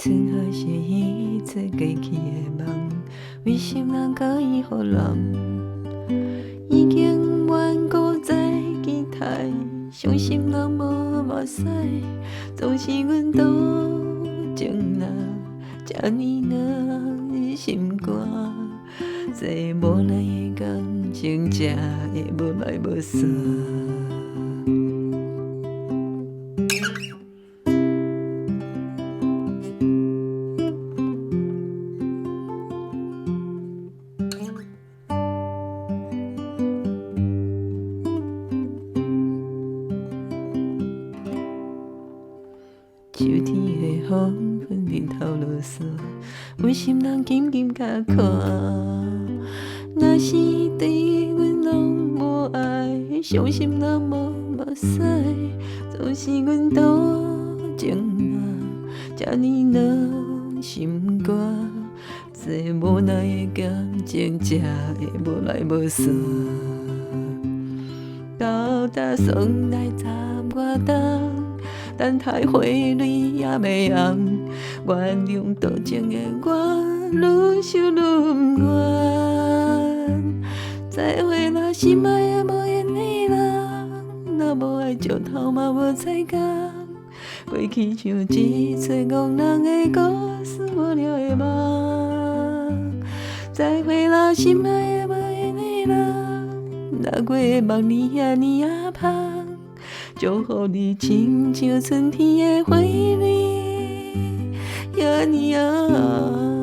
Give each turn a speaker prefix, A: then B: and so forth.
A: 曾好是伊做过去的梦，为心人可以予人？已经远古再期待，伤心人无目屎，总是阮多情人，这呢让心肝，这无奈的感情，才会无来无散。秋天的风，阮日头落伞，有心人紧紧甲看。若是对阮拢无爱，伤心人无目屎，总是阮多情人，这呢让心肝，这无奈的感情，才会无来无散。到达霜来插我冬。等待花蕊也袂红，原谅多情的我，愈想愈不愿。再会啦，心爱的无缘的人，若无爱石头嘛无彩工。过去像一撮憨人的故事，无聊的梦。再会啦，心爱的无缘的人，若过的梦你遐尼啊香。祝福你亲像春天的花蕊，遐尼啊。